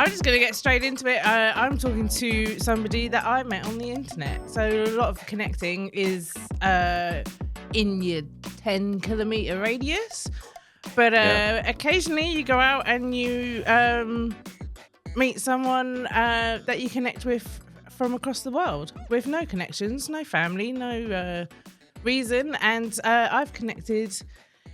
I'm just going to get straight into it. I'm talking to somebody that I met on the internet. So a lot of connecting is in your 10-kilometer radius. But occasionally you go out and you meet someone that you connect with from across the world with no connections, no family, no reason. And I've connected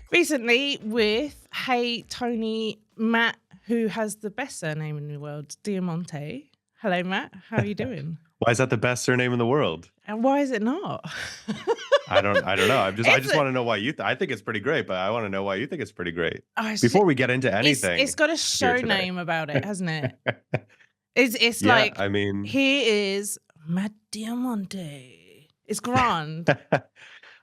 recently with Hey Tony Matt, who has the best surname in the world, Diamante. Hello, Matt. How are you doing? Why is that the best surname in the world? And why is it not? I don't know. I just want to know why you. I think it's pretty great, but I want to know why you think it's pretty great. Before we get into anything, it's got a show name about it, hasn't it? It's yeah, like, I mean, he is Matt Diamante. It's grand.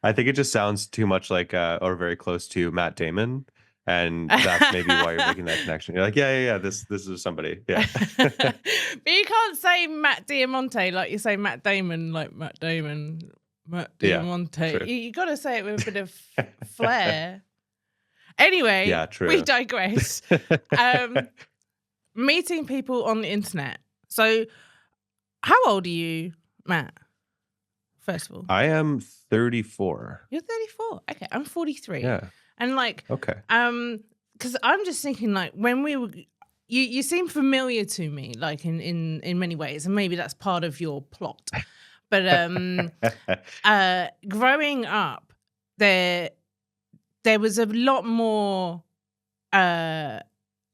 I think it just sounds too much like or very close to Matt Damon. And that's maybe why you're making that connection. You're like, yeah. This is somebody. Yeah. But you can't say Matt Diamante like you say Matt Damon, like Matt Damon, Matt Diamante. Yeah, you got to say it with a bit of flair. Anyway, yeah, true. We digress. Meeting people on the internet. So, how old are you, Matt? First of all, I am 34. You're 34. Okay, I'm 43. Yeah. And like, okay, because I'm just thinking, like, when we were, you seem familiar to me, like in many ways, and maybe that's part of your plot. But growing up, there was a lot more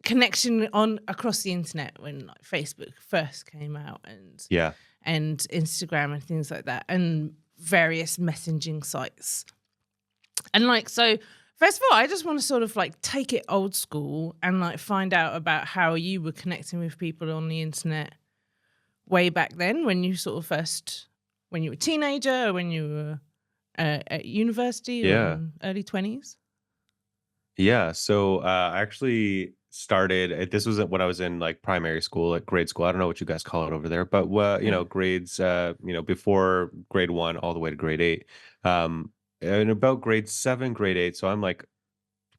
connection across the internet when like Facebook first came out, and Instagram and things like that, and various messaging sites, and like so. First of all, I just want to sort of like take it old school and like find out about how you were connecting with people on the internet way back then, when you sort of when you were a teenager, or when you were at university, or early 20s. Yeah, so I actually started. This was when I was in like primary school, like grade school. I don't know what you guys call it over there, but grades, before grade 1 all the way to grade 8. And about grade 7, grade 8, so I'm like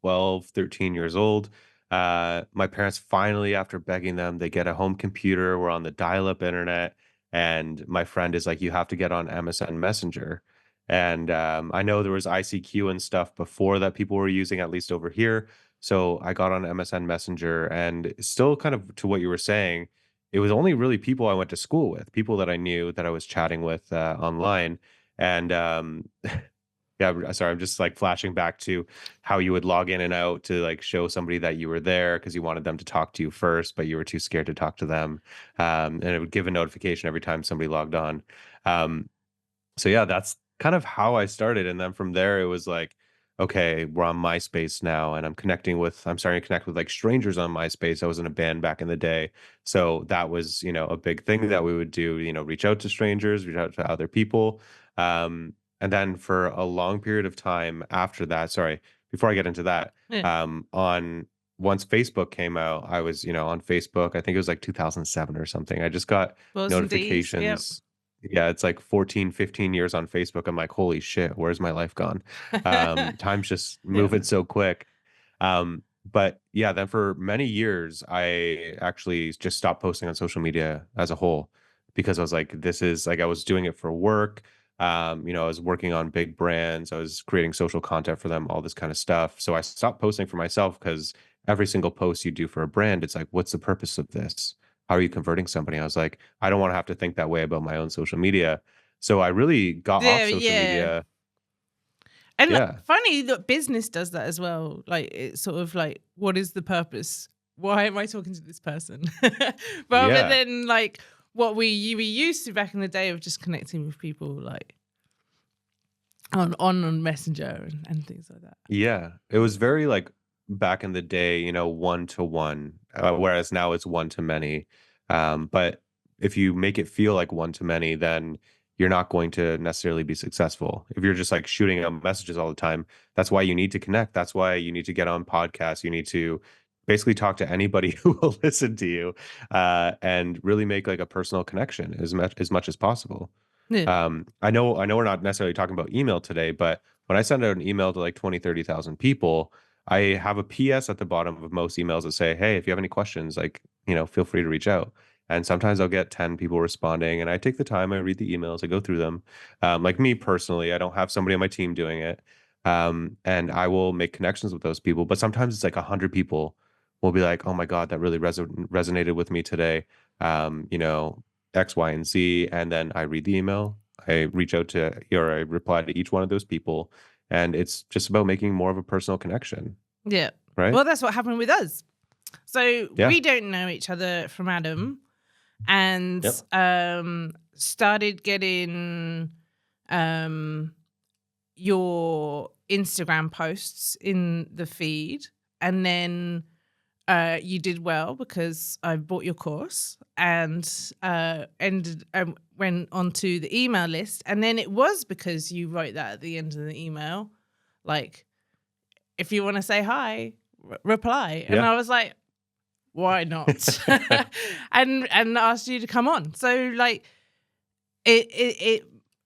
12, 13 years old. My parents finally, after begging them, they get a home computer. We're on the dial-up internet, and my friend is like, you have to get on MSN Messenger. And I know there was ICQ and stuff before that people were using, at least over here. So I got on MSN Messenger, and still kind of to what you were saying, it was only really people I went to school with, people that I knew that I was chatting with online. And yeah, sorry, I'm just like flashing back to how you would log in and out to like show somebody that you were there because you wanted them to talk to you first, but you were too scared to talk to them. And it would give a notification every time somebody logged on. So yeah, that's kind of how I started. And then from there, it was like, okay, we're on MySpace now, and I'm starting to connect with like strangers on MySpace. I was in a band back in the day. So that was, a big thing that we would do, reach out to strangers, reach out to other people. And then for a long period of time after that, before I get into that, once Facebook came out, I was, on Facebook. I think it was like 2007 or something. I just got notifications. Yeah, it's like 14, 15 years on Facebook. I'm like, holy shit, where's my life gone? Time's just moving so quick. But yeah, then for many years, I actually just stopped posting on social media as a whole, because I was like, this is like, I was doing it for work. I was working on big brands. I was creating social content for them, all this kind of stuff. So I stopped posting for myself, because every single post you do for a brand, it's like, what's the purpose of this? How are you converting somebody? I was like, I don't want to have to think that way about my own social media. So I really got off social media. And funny that business does that as well. Like, it's sort of like, what is the purpose? Why am I talking to this person? Rather than like what we were used to back in the day of just connecting with people like on Messenger and things like that. Yeah, it was very like back in the day, 1-to-1, whereas now it's one-to-many. But if you make it feel like one-to-many, then you're not going to necessarily be successful. If you're just like shooting out messages all the time, that's why you need to connect. That's why you need to get on podcasts. You need to basically talk to anybody who will listen to you, and really make like a personal connection as much as possible. Yeah. I know we're not necessarily talking about email today, but when I send out an email to like 20, 30,000 people, I have a PS at the bottom of most emails that say, hey, if you have any questions, like feel free to reach out. And sometimes I'll get 10 people responding, and I take the time, I read the emails, I go through them. Like me personally, I don't have somebody on my team doing it. And I will make connections with those people. But sometimes it's like 100 people will be like, oh my God, that really resonated with me today. You know, X, Y, and Z. And then I read the email, I reach out to, or I reply to each one of those people. And it's just about making more of a personal connection, Yeah. right? Well, that's what happened with us. So Yeah. we don't know each other from Adam, and Yep. started getting um, your Instagram posts in the feed, and then you did well because I bought your course and ended went onto the email list, and then it was because you wrote that at the end of the email, like, if you want to say hi, reply, and Yeah. I was like, why not? and asked you to come on. So like it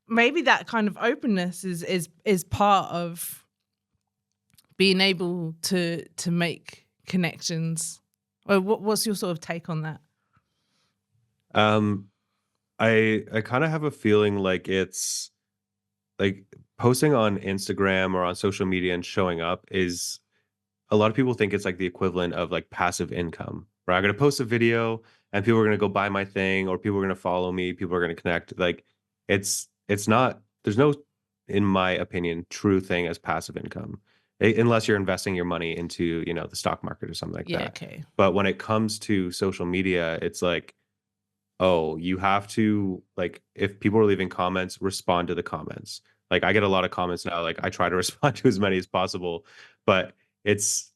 maybe that kind of openness is part of being able to make connections. Or what's your sort of take on that? Um, I kind of have a feeling like it's like posting on Instagram or on social media and showing up is a lot of people think it's like the equivalent of like passive income, right? I'm gonna post a video and people are gonna go buy my thing, or people are gonna follow me, people are gonna connect. Like it's not, there's no, in my opinion, true thing as passive income. Unless you're investing your money into, the stock market or something like Yeah, that. okay. But when it comes to social media, it's like, oh, you have to, like, if people are leaving comments, respond to the comments. Like I get a lot of comments now, like I try to respond to as many as possible, but it's,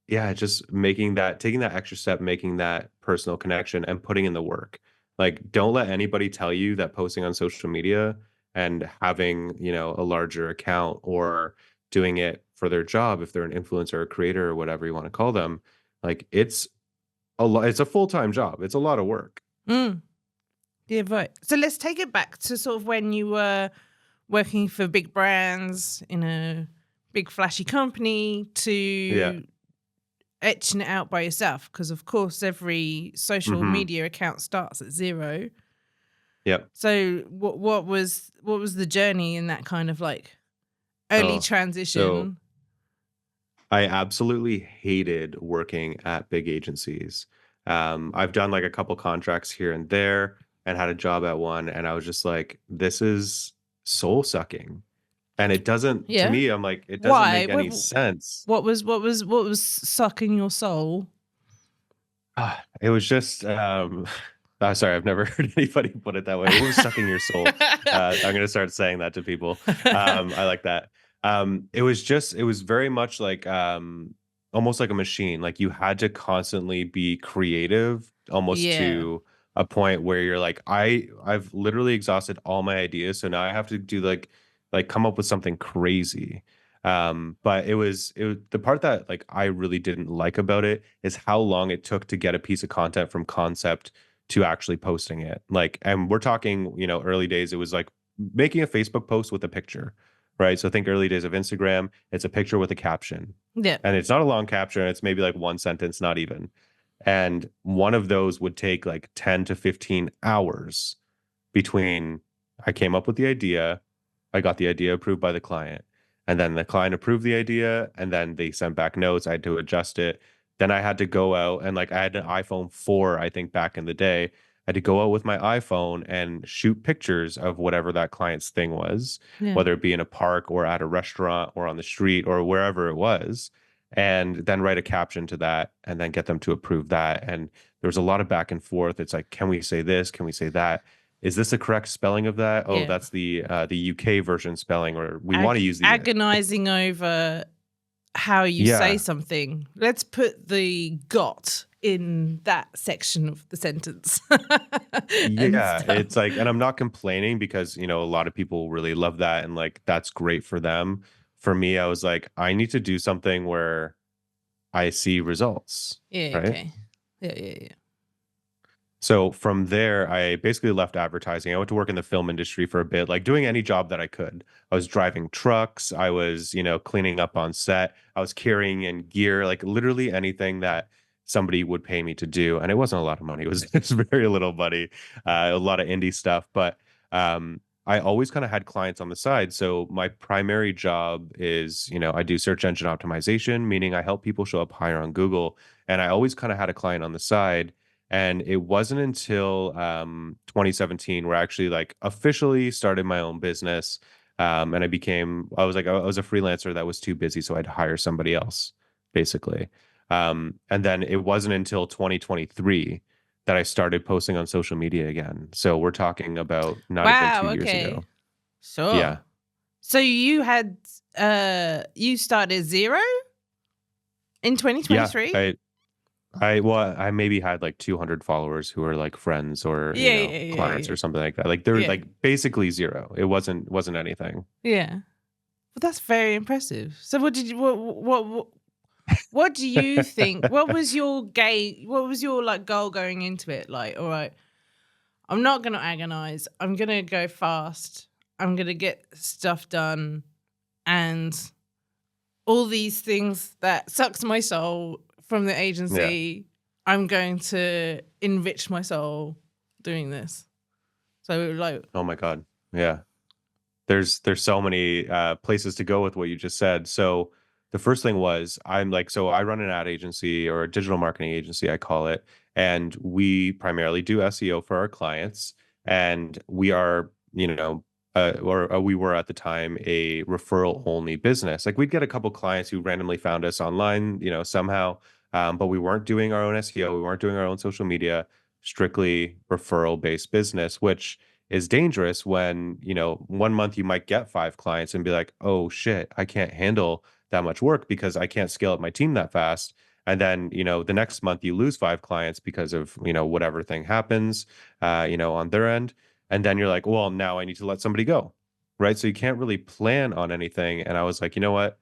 yeah, just taking that extra step, making that personal connection and putting in the work. Like, don't let anybody tell you that posting on social media and having, a larger account or doing it for their job, if they're an influencer or creator or whatever you want to call them, like it's a full-time job. It's a lot of work. Mm, yeah, right. So let's take it back to sort of when you were working for big brands in a big flashy company Yeah. to etching it out by yourself, because of course every social Mm-hmm. media account starts at zero. Yep. So what was the journey in that kind of like early Oh, so transition? I absolutely hated working at big agencies. I've done like a couple contracts here and there and had a job at one, and I was just like, this is soul sucking. And it doesn't, to Yeah. me, I'm like, it doesn't Why? make any sense. What was sucking your soul? It was just, sorry, I've never heard anybody put it that way. What was sucking your soul? I'm gonna start saying that to people. I like that. It was very much like almost like a machine. Like you had to constantly be creative, almost Yeah. to a point where you're like, I've literally exhausted all my ideas, so now I have to do like come up with something crazy. But it was the part that like I really didn't like about it is how long it took to get a piece of content from concept to actually posting it. Like, and we're talking, early days, it was like making a Facebook post with a picture, right? So think early days of Instagram, it's a picture with a caption. Yeah. And it's not a long caption, it's maybe like one sentence, not even. And one of those would take like 10 to 15 hours between I came up with the idea, I got the idea approved by the client, and then the client approved the idea, and then they sent back notes. I had to adjust it. Then I had to go out and like I had an iPhone 4, I think back in the day. I had to go out with my iPhone and shoot pictures of whatever that client's thing was, Yeah. whether it be in a park or at a restaurant or on the street or wherever it was, and then write a caption to that and then get them to approve that. And there was a lot of back and forth. It's like, can we say this? Can we say that? Is this the correct spelling of that? Oh, Yeah. that's the UK version spelling, or we want to use the Agonizing over how you say yeah. something. Let's put the got in that section of the sentence and Yeah, stuff. it's like, and I'm not complaining because, a lot of people really love that and like that's great for them. For me, I was like, I need to do something where I see results, Yeah, right? okay. Yeah, yeah, yeah. So from there, I basically left advertising. I went to work in the film industry for a bit, like doing any job that I could. I was driving trucks, I was, cleaning up on set, I was carrying in gear, like literally anything that somebody would pay me to do. And it wasn't a lot of money. It was very little money, a lot of indie stuff. But I always kind of had clients on the side. So my primary job is, I do search engine optimization, meaning I help people show up higher on Google. And I always kind of had a client on the side. And it wasn't until 2017 where I actually like officially started my own business. And I was a freelancer that was too busy, so I'd hire somebody else, basically. And then it wasn't until 2023 that I started posting on social media again. So we're talking about not even Wow. 2 years Okay. ago. Sure. Yeah. So you started zero in Yeah. 2023? I maybe had like 200 followers who are like friends or, Yeah, yeah, yeah, clients yeah. or something like that. Like they're Yeah. like basically zero. It wasn't anything. Yeah. Well, that's very impressive. So what do you think? What was your what was your like goal going into it? Like, all right, I'm not gonna agonize. I'm gonna go fast. I'm gonna get stuff done, and all these things that sucks my soul from the Yeah. agency. I'm going to enrich my soul doing this. So like, Oh my God. Yeah. There's so many places to go with what you just said. So the first thing was so I run an ad agency or a digital marketing agency, I call it, and we primarily do SEO for our clients. And we are, or we were at the time a referral only business. Like we'd get a couple clients who randomly found us online, somehow, but we weren't doing our own SEO, we weren't doing our own social media, strictly referral based business, which is dangerous when, 1 month you might get 5 clients and be like, oh shit, I can't handle that much work because I can't scale up my team that fast. And then, the next month you lose 5 clients because of, whatever thing happens, on their end. And then you're like, well, now I need to let somebody go. Right. So you can't really plan on anything. And I was like, you know what?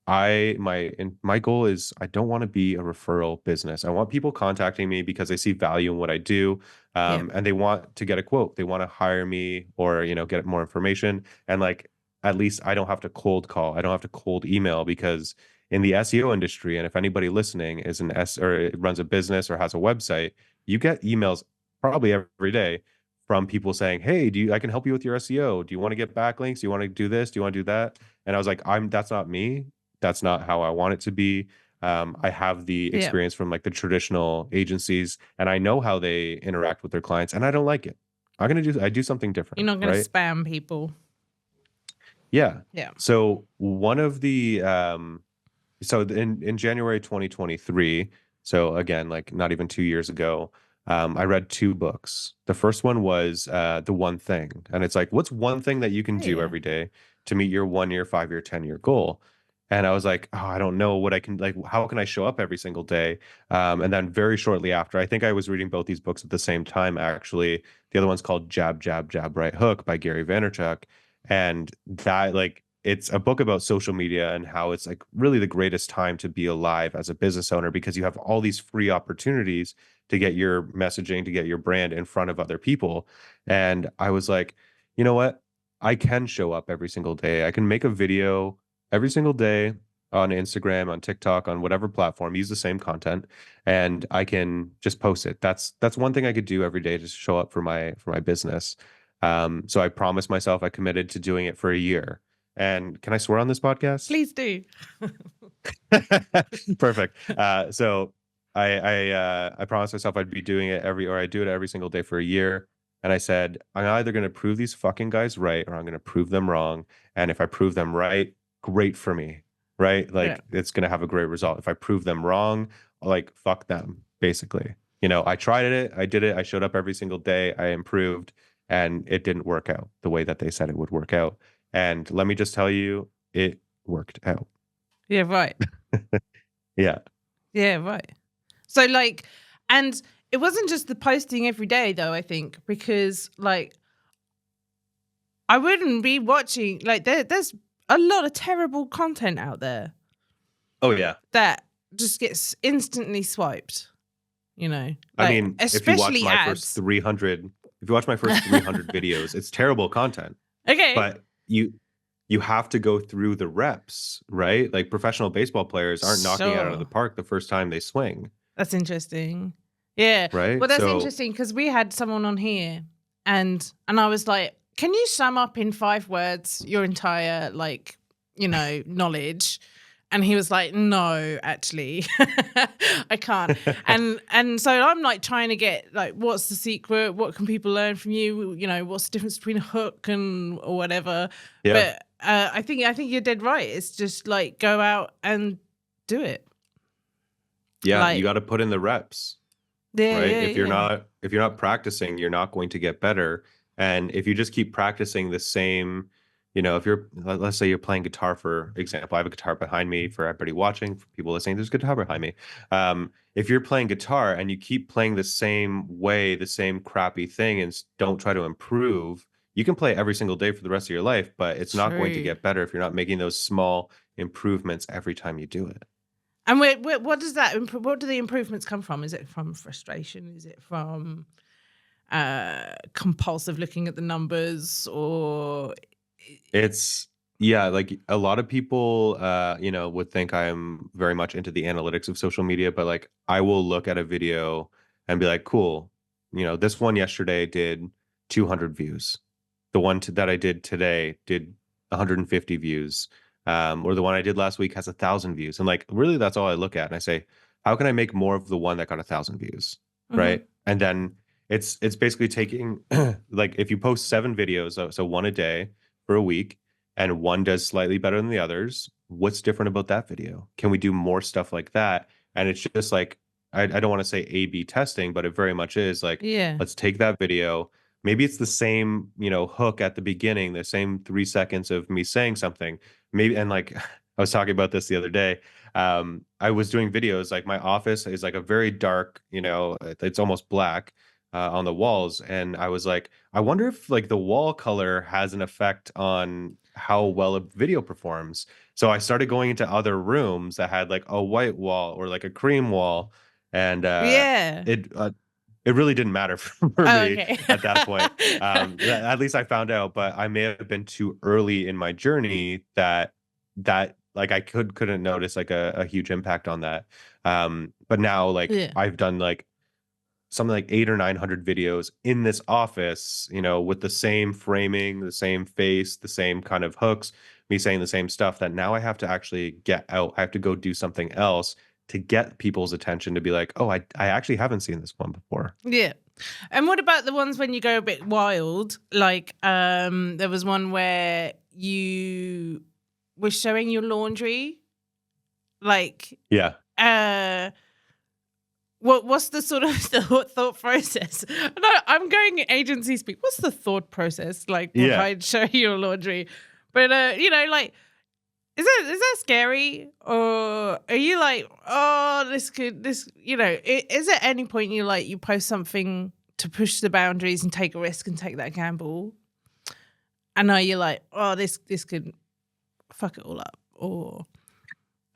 My goal is I don't want to be a referral business. I want people contacting me because they see value in what I do, yeah, and they want to get a quote. They want to hire me or get more information. And like at least I don't have to cold call. I don't have to cold email because in the SEO industry, and if anybody listening is an S or runs a business or has a website, you get emails probably every day from people saying, "Hey, I can help you with your SEO? Do you want to get backlinks? Do you want to do this? Do you want to do that?" And I was like, that's not me. That's not how I want it to be. I have the yeah. experience from like the traditional agencies, and I know how they interact with their clients, and I don't like it. I do something You're different, not gonna right? spam people. Yeah. Yeah. So one of the so in January 2023, so again, like not even 2 years ago, I read 2 books. The first one was The One Thing. And it's like, what's one thing that you can Oh, do yeah. every day to meet your 1 year, 5 year, 10 year goal? And I was like, oh, I don't know what I can like, how can I show up every single day? And then very shortly after, I think I was reading both these books at the same time, actually. The other one's called Jab, Jab, Jab, Right Hook by Gary Vaynerchuk. And that like it's a book about social media and how it's like really the greatest time to be alive as a business owner because you have all these free opportunities to get your messaging, to get your brand in front of other people. And I was like, you know what? I can show up every single day. I can make a video every single day on Instagram, on TikTok, on whatever platform, use the same content, and I can just post it. That's one thing I could do every day to show up for my business. So I promised myself I committed to doing it for a year. And can I swear on this podcast? Please do. Perfect. So I promised myself I'd be doing it or I do it every single day for a year. And I said, I'm either going to prove these fucking guys right or I'm going to prove them wrong. And if I prove them right, great for me, right? Yeah. Like it's going to have a great result. If I prove them wrong, like fuck them, basically. I tried it, I did it, I showed up every single day, I improved, and it didn't work out the way that they said it would work out. And let me just tell you, it worked out. Yeah, right. Yeah. Yeah, right. So like, and it wasn't just the posting every day though, I think, because like I wouldn't be watching like there's a lot of terrible content out there Oh yeah. that just gets instantly swiped, I like mean, especially ads. if you watch my first 300 videos, it's terrible content, Okay. but you have to go through the reps, right? Like professional baseball players aren't knocking it out of the Sure. park the first time they swing. That's interesting. Yeah. Well, right? that's So interesting because we had someone on here, and I was like, "Can you sum up in 5 words your entire knowledge?" And he was like, "No, actually, I can't." And so I'm like trying to get like, what's the secret? What can people learn from you? You know, what's the difference between a hook and or whatever? yeah, But I think you're dead right. It's just like go out and do it. yeah, you Like, got to put in the reps. yeah, Right? yeah, yeah. If you're not practicing, you're not going to get better. And if you just keep practicing the same, if you're let's say you're playing guitar, for example, I have a guitar behind me for everybody watching, for people listening, there's a guitar behind me. If you're playing guitar and you keep playing the same way, the same crappy thing, and don't try to improve, you can play every single day for the rest of your life, but it's not going to True. get better if you're not making those small improvements every time you do it. And what does that? What do the improvements come from? Is it from frustration? Is it from compulsive looking at the numbers, or It's yeah, like a lot of people would think I'm very much into the analytics of social media, but like I will look at a video and be like, cool, this one yesterday did 200 views. The one that I did today did 150 views. Or the one I did last week has 1,000 views. And like really that's all I look at. And I say, how can I make more of the one that got 1,000 views? Mhm. Right. And then it's basically taking like if you post 7 videos, so one a day for a week, and one does slightly better than the others, what's different about that video? Can we do more stuff like that? And it's just like, I don't want to say A/B testing, but it very much is like, Yeah. let's take that video. Maybe it's the same, hook at the beginning, the same 3 seconds of me saying something. Maybe, and like, I was talking about this the other day. I was doing videos, like my office is like a very dark, it's almost black on the walls. And I was like, I wonder if like the wall color has an effect on how well a video performs. So I started going into other rooms that had like a white wall or like a cream wall, and Yeah. it really didn't matter for Oh, me okay. at that point. At least I found out, but I may have been too early in my journey that like I couldn't notice like a huge impact on that. But now like Yeah. I've done like something like 800 or 900 videos in this office, with the same framing, the same face, the same kind of hooks, me saying the same stuff, that now I have to actually get out. I have to go do something else to get people's attention to be like, oh, I actually haven't seen this one before. Yeah. And what about the ones when you go a bit wild? Like, there was one where you were showing your laundry. Like, Yeah. uh, what's the sort of thought process? No, I'm going agency speak. What's the thought process like Yeah. behind showing your laundry? But like, is that scary, or are you like, oh, is there any point you post something to push the boundaries and take a risk and take that gamble? And are you like, oh, this could fuck it all up, or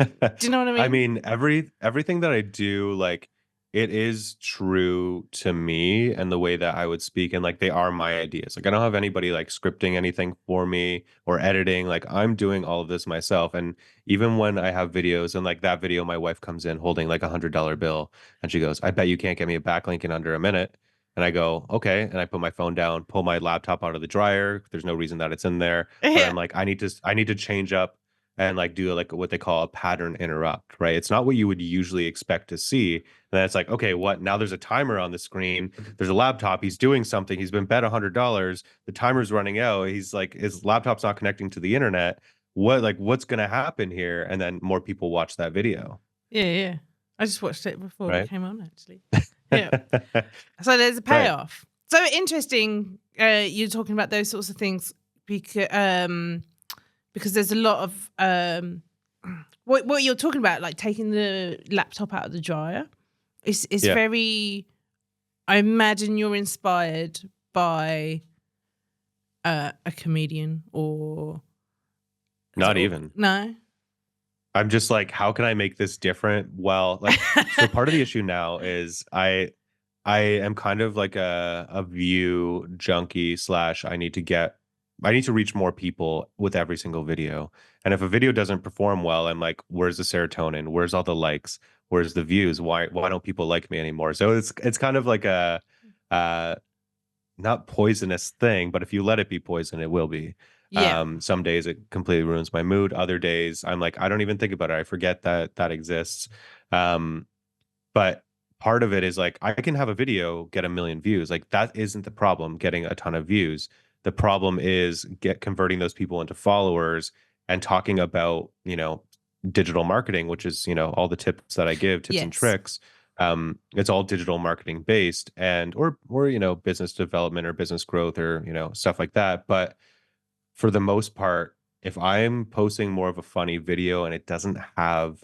do you know what I I mean? mean, everything that I do, like it is true to me and the way that I would speak, and like they are my ideas. Like I don't have anybody like scripting anything for me or editing. Like I'm doing all of this myself. And even when I have videos, and like that video, my wife comes in holding like $100 bill, and she goes, "I bet you can't get me a backlink in under a minute." And I go, "Okay." And I put my phone down, pull my laptop out of the dryer. There's no reason that it's in there, but Yeah, I'm like, I need to change up and like do like what they call a pattern interrupt, right? It's not what you would usually expect to see. And then it's like, okay, what? Now there's a timer on the screen. There's a laptop. He's doing something. He's been bet $100. The timer's running out. He's like, his laptop's not connecting to the internet. What's going to happen here? And then more people watch that video, yeah. I just watched it before we right? came on, actually. Yeah. So there's a Right. payoff. So interesting. You're talking about those sorts of things because there's a lot of what you're talking about, like taking the laptop out of the dryer. It's Yeah. very. I imagine you're inspired by a comedian, or Not even. no. I'm just like, how can I make this different? Well, like, so part of the issue now is I am kind of like a view junkie slash I need to reach more people with every single video. And if a video doesn't perform well, I'm like, where's the serotonin? Where's all the likes? Where's the views? Why don't people like me anymore? So it's kind of like a uh not poisonous thing, but if you let it be poison, it will be. Yeah. Some days it completely ruins my mood. Other days I'm like, I don't even think about it. I forget that that exists. Um, but part of it is like I can have a video get a million views. Like that isn't the problem, getting a ton of views. The problem is get converting those people into followers and talking about, digital marketing, which is, all the tips that I give, tips and Yes. tricks. It's all digital marketing based and or business development or business growth or, stuff like that. But for the most part, if I'm posting more of a funny video and it doesn't have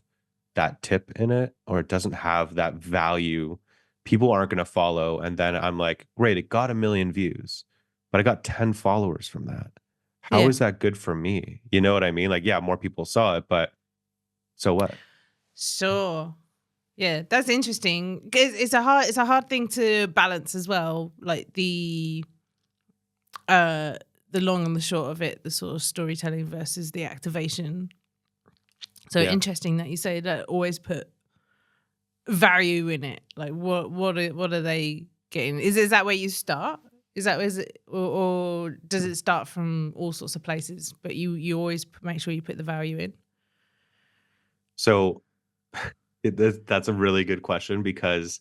that tip in it or it doesn't have that value, people aren't going to follow. And then I'm like, great, it got a million views, but I got 10 followers from that. How Yeah. is that good for me? You know what I mean? Like, yeah, more people saw it, but so what? Sure. Yeah, that's interesting. It's a hard thing to balance as well. Like uh the long and the short of it, the sort of storytelling versus the activation. So Yeah. interesting that you say that always put value in it. Like what are they getting? Is that where you start? Is it or does it start from all sorts of places? But you always make sure you put the value in. So that's a really good question because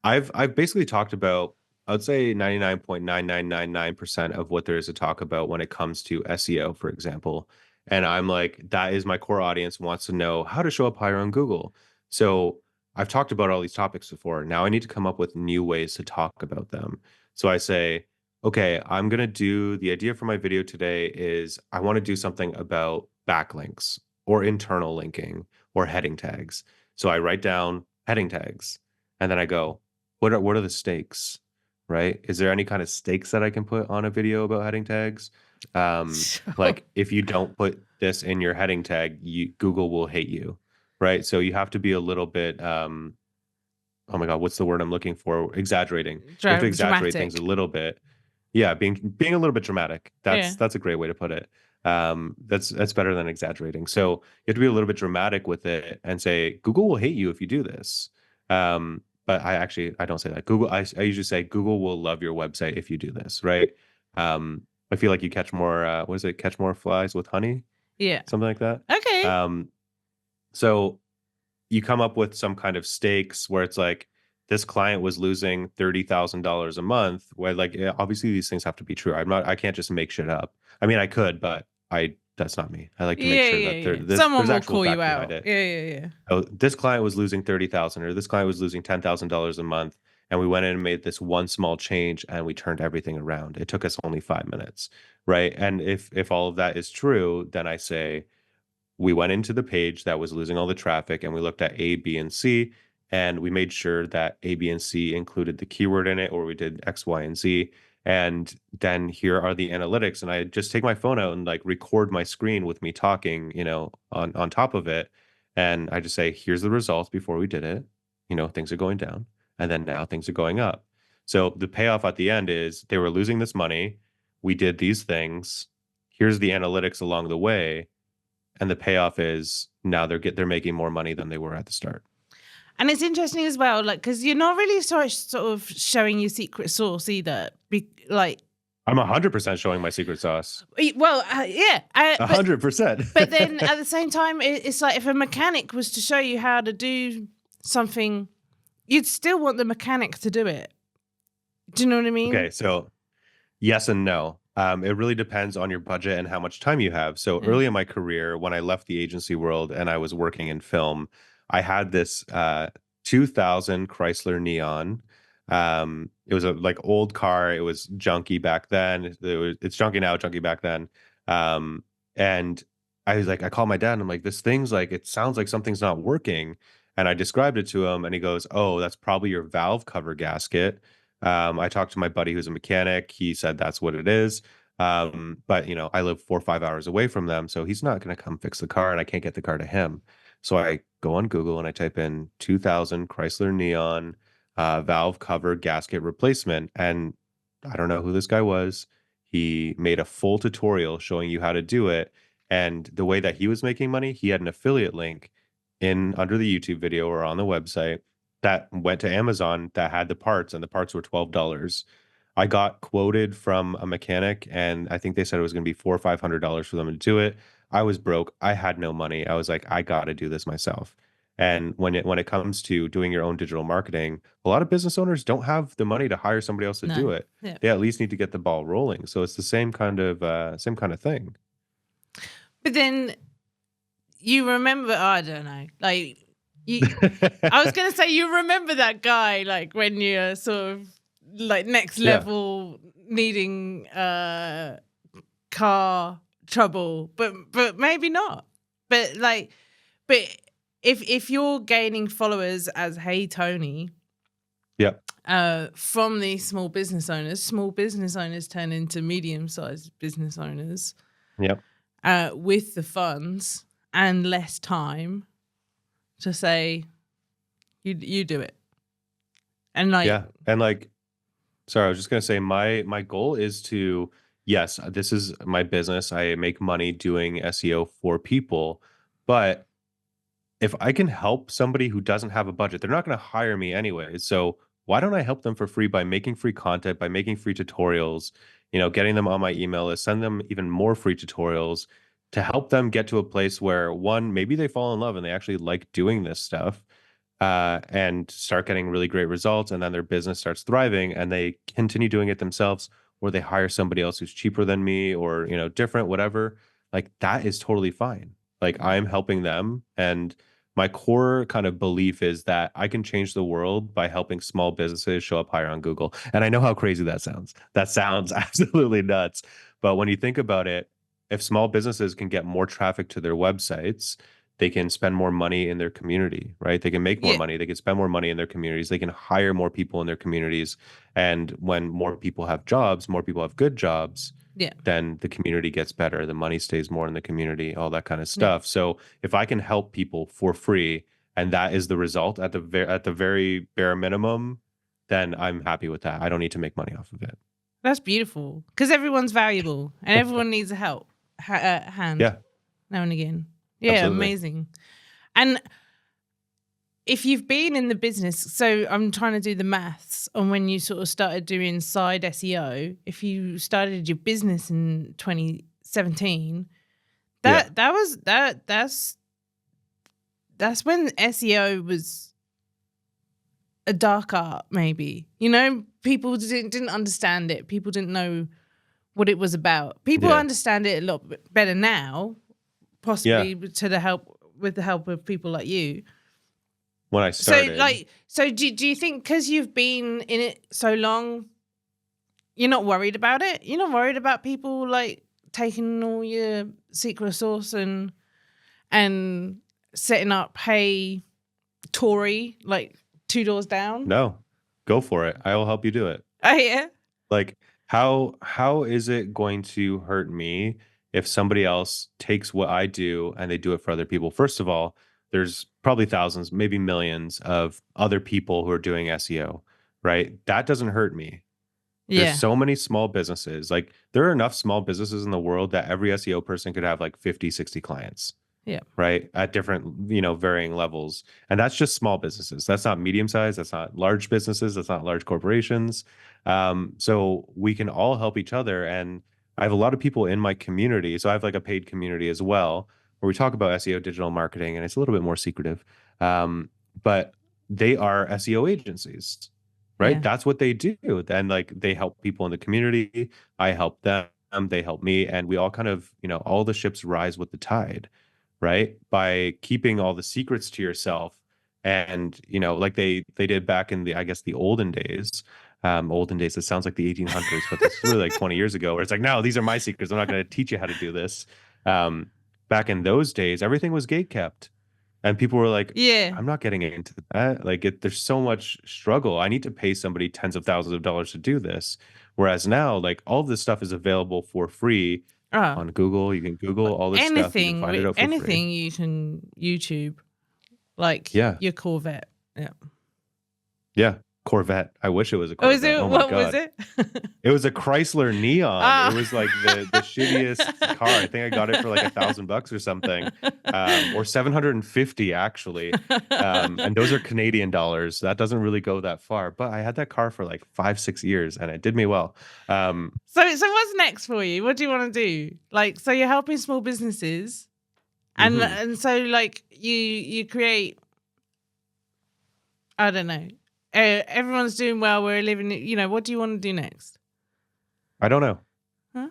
I've basically talked about, I would say 99.9999% of what there is to talk about when it comes to SEO, for example. And I'm like, that is my core audience wants to know how to show up higher on Google. So I've talked about all these topics before. Now I need to come up with new ways to talk about them. So I say, okay, I'm gonna do the idea for my video today is I want to do something about backlinks or internal linking or heading tags. So I write down heading tags and then I go, what are the stakes? Right? Is there any kind of stakes that I can put on a video about heading tags? So Like if you don't put this in your heading tag, Google will hate you. Right. So you have to be a little bit oh my God, what's the word I'm looking for? Exaggerating. You have to exaggerate things a dramatic. little bit. Yeah, being a little bit dramatic. Yeah. That's a great way to put it. That's better than exaggerating. So you have to be a little bit dramatic with it and say Google will hate you if you do this. But I don't say that. I usually say Google will love your website if you do this, right? I feel like you catch more what is it? Catch more flies with honey, Yeah. something like that. Okay. Um, so you come up with some kind of stakes where it's like this client was losing $30,000 a month. Where like yeah, obviously these things have to be true. I can't just make shit up. I mean, I could, but I that's not me. I like to make Yeah, sure yeah, that yeah. there's Someone will actual call you fact behind out. it. Yeah, yeah, yeah. Oh, this client was losing 30,000 or this client was losing $10,000 a month. And we went in and made this one small change and we turned everything around. It took us only 5 minutes. Right. And if all of that is true, then I say, we went into the page that was losing all the traffic and we looked at A, B, and C, and we made sure that A, B, and C included the keyword in it, or we did X, Y, and Z. And then here are the analytics. And I just take my phone out and like record my screen with me talking, on top of it. And I just say, here's the results before we did it. Things are going down. And then now things are going up. So the payoff at the end is they were losing this money. We did these things. Here's the analytics along the way and the payoff is now they're making more money than they were at the start. And it's interesting as well, like, because you're not really sort of showing your secret sauce either. Like, I'm 100% showing my secret sauce. well, yeah, A but 100%. then at the same time, it's like if a mechanic was to show you how to do something, you'd still want the mechanic to do it. Do you know what I mean? Okay, so yes and no. It really depends on your budget and how much time you have. So Yeah. early in my career, when I left the agency world and I was working in film, I had this 2000 Chrysler Neon. It was a like old car. It was junky back then. It's junky now, junky back then. And I was like, I called my dad and I'm like, this thing's like, it sounds like something's not working. And I described it to him and he goes, oh, that's probably your valve cover gasket. I talked to my buddy who's a mechanic. He said that's what it is. But I live 4 or 5 hours away from them, so he's not going to come fix the car, and I can't get the car to him. So I go on Google and I type in 2000 Chrysler Neon valve cover gasket replacement, and I don't know who this guy was. He made a full tutorial showing you how to do it, and the way that he was making money, he had an affiliate link in under the YouTube video or on the website that went to Amazon that had the parts, and the parts were $12. I got quoted from a mechanic, and I think they said it was going to be $400 or $500 for them to do it. I was broke. I had no money. I was like, I got to do this myself. And when it comes to doing your own digital marketing, a lot of business owners don't have the money to hire somebody else to do No. it. Yeah. They at least need to get the ball rolling. So it's the same kind of thing. But then you remember, I don't know, like you. I was gonna say you remember that guy, like when you're sort of like next Yeah. level needing car trouble, but maybe not. But like, but if you're gaining followers as Hey Tony, Yeah. from these small business owners turn into medium-sized business owners Yep. with the funds and less time to say, you do it. And like, Yeah. And like, sorry, I was just gonna say my goal is to, yes, this is my business. I make money doing SEO for people, but if I can help somebody who doesn't have a budget, they're not going to hire me anyway. So why don't I help them for free by making free content, by making free tutorials, getting them on my email list, send them even more free tutorials to help them get to a place where one, maybe they fall in love and they actually like doing this stuff, and start getting really great results. And then their business starts thriving and they continue doing it themselves, or they hire somebody else who's cheaper than me or, different, whatever. Like that is totally fine. Like I'm helping them. And my core kind of belief is that I can change the world by helping small businesses show up higher on Google. And I know how crazy that sounds. That sounds absolutely nuts. But when you think about it, if small businesses can get more traffic to their websites, they can spend more money in their community, right? They can make more yeah, money. They can spend more money in their communities. They can hire more people in their communities. And when more people have jobs, more people have good jobs, yeah, then the community gets better. The money stays more in the community, all that kind of yeah. stuff. So if I can help people for free, and that is the result at the very bare minimum, then I'm happy with that. I don't need to make money off of it. That's beautiful because everyone's valuable and everyone needs a hand Yeah, now and again. Yeah, absolutely. amazing. And if you've been in the business, so I'm trying to do the maths on when you sort of started doing side SEO. If you started your business in 2017, Yeah. that's when SEO was a dark art, maybe. You know, people didn't understand it. People didn't know what it was about. People Yeah. understand it a lot better now, Yeah. possibly with the help of people like you. When I So started, like, so do you think because you've been in it so long, you're not worried about it? You're not worried about people like taking all your secret sauce and setting up Hey Tory like two doors down? no, go for it. I will help you do it. Oh yeah. Like how is it going to hurt me if somebody else takes what I do and they do it for other people? First of all, there's probably thousands, maybe millions of other people who are doing SEO, right? That doesn't hurt me. There's Yeah. so many small businesses. Like there are enough small businesses in the world that every SEO person could have like 50, 60 clients, Yeah. right? At different, varying levels. And that's just small businesses. That's not medium size. That's not large businesses. That's not large corporations. So we can all help each other. And I have a lot of people in my community. So I have like a paid community as well, where we talk about SEO digital marketing, and it's a little bit more secretive. But they are SEO agencies, right? Yeah. That's what they do. Then like they help people in the community. I help them. They help me. And we all kind of, all the ships rise with the tide, right? By keeping all the secrets to yourself. And, like they did back in the, I guess, the olden days. Olden days, it sounds like the 1800s, but this is really like 20 years ago, where it's like, no, these are my secrets. I'm not going to teach you how to do this. Um, Back in those days, everything was gate kept. And people were like, Yeah. I'm not getting into that. Like there's so much struggle. I need to pay somebody tens of thousands of dollars to do this. Whereas now, like all of this stuff is available for free Oh, on Google. You can Google all this stuff. You can find it out for free. anything you can YouTube, like Yeah. your Corvette. Yeah. Yeah. Corvette. I wish it was a Oh, is Corvette. it? Oh my What was God. it? It was a Chrysler Neon. It Ah. was like the shittiest car. I think I got it for like $1,000 or something, or 750 actually. And those are Canadian dollars. That doesn't really go that far. But I had that car for like 5, 6 years, and it did me well. So what's next for you? What do you want to do? Like, so you're helping small businesses, and mhm. and so like you create. I don't know. Everyone's doing well. We're living. What do you want to do next? I don't know. Huh?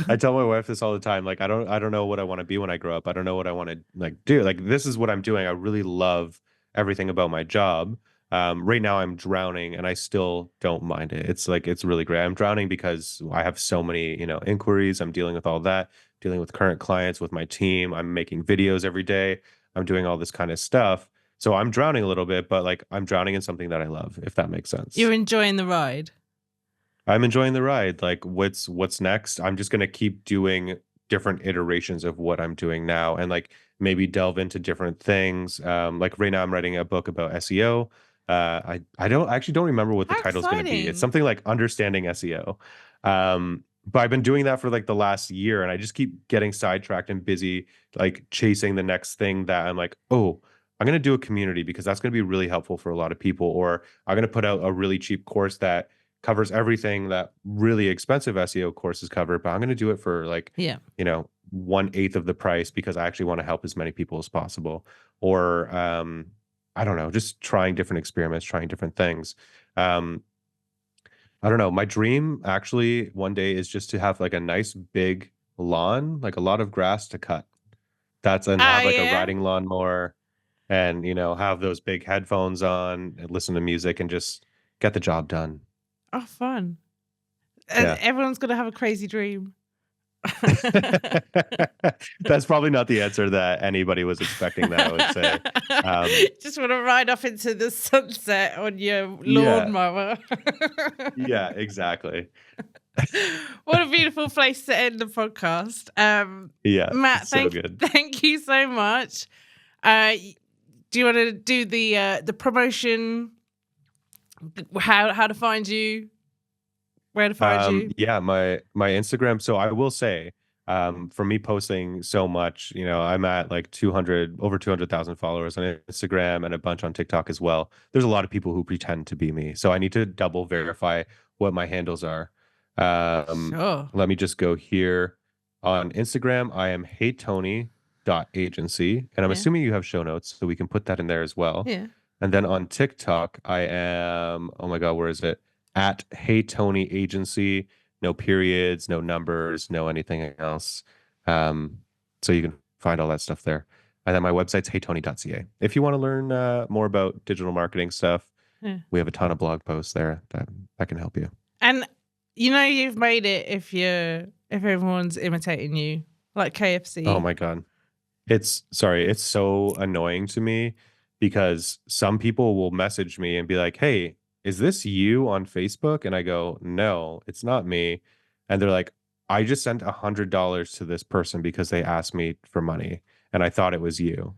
I tell my wife this all the time. Like, I don't know what I want to be when I grow up. I don't know what I want to like do. Like, this is what I'm doing. I really love everything about my job. Right now I'm drowning and I still don't mind it. It's like, it's really great. I'm drowning because I have so many, inquiries. I'm dealing with all that, dealing with current clients, with my team. I'm making videos every day. I'm doing all this kind of stuff. So I'm drowning a little bit, but like I'm drowning in something that I love, if that makes sense. You're enjoying the ride. I'm enjoying the ride. Like what's next? I'm just gonna keep doing different iterations of what I'm doing now and like maybe delve into different things. Like right now I'm writing a book about SEO. I don't actually don't remember what the How title is gonna be. It's exciting! something like understanding SEO. But I've been doing that for like the last year and I just keep getting sidetracked and busy like chasing the next thing that I'm like, oh, I'm gonna do a community because that's gonna be really helpful for a lot of people, or I'm gonna put out a really cheap course that covers everything that really expensive SEO courses cover, but I'm going to do it for like, Yeah. 1/8 of the price because I actually want to help as many people as possible. Or, I don't know, just trying different experiments, trying different things. Um, I don't know. My dream actually one day is just to have like a nice big lawn, like a lot of grass to cut. And Oh have like a yeah. riding lawnmower and, have those big headphones on and listen to music and just get the job done. Oh, fun. Yeah. Everyone's gonna have a crazy dream. That's probably not the answer that anybody was expecting that I would say. Um, Just want to ride off into the sunset on your yeah, lawnmower. yeah, exactly. What a beautiful place to end the podcast. Yeah, Matt, it's so good. thank you so much. Do you want to do the promotion? How to find you? Where to find you? Yeah, my Instagram. So I will say, for me posting so much, I'm at like over 200,000 followers on Instagram and a bunch on TikTok as well. There's a lot of people who pretend to be me, so I need to double verify what my handles are. Sure. Let me just go here on Instagram. I am heytony.agency, and I'm Yeah. assuming you have show notes, so we can put that in there as well. Yeah. And then on TikTok, I am, oh my God, where is it? At Hey Tony Agency, no periods, no numbers, no anything else. So you can find all that stuff there. And then my website's heytony.ca. If you want to learn more about digital marketing stuff, Yeah. we have a ton of blog posts there that can help you. And you've made it if everyone's imitating you, like KFC. Oh my God. It's so annoying to me because some people will message me and be like, "Hey, is this you on Facebook?" And I go, "No, it's not me." And they're like, "I just sent $100 to this person because they asked me for money and I thought it was you."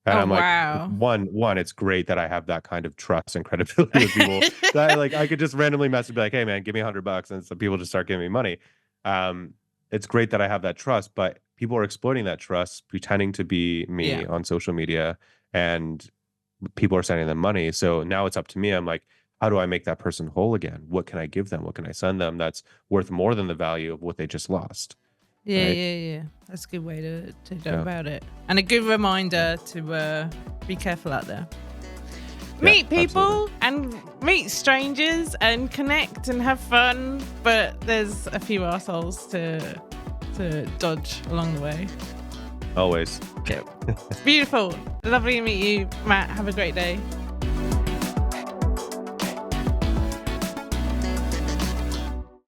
And Oh I'm like, wow. one, it's great that I have that kind of trust and credibility with people that I could just randomly message be like, "Hey man, give me $100," and some people just start giving me money. Um, it's great that I have that trust, but people are exploiting that trust, pretending to be Yeah. me on social media, and people are sending them money. So now it's up to me. I'm like, how do I make that person whole again? What can I give them? What can I send them that's worth more than the value of what they just lost? Yeah, Right? yeah. That's a good way to go Yeah. about it. And a good reminder to be careful out there. Yeah, Meet people absolutely. and meet strangers and connect and have fun, but there's a few assholes to dodge along the way. Always. Beautiful. Lovely to meet you, Matt. Have a great day.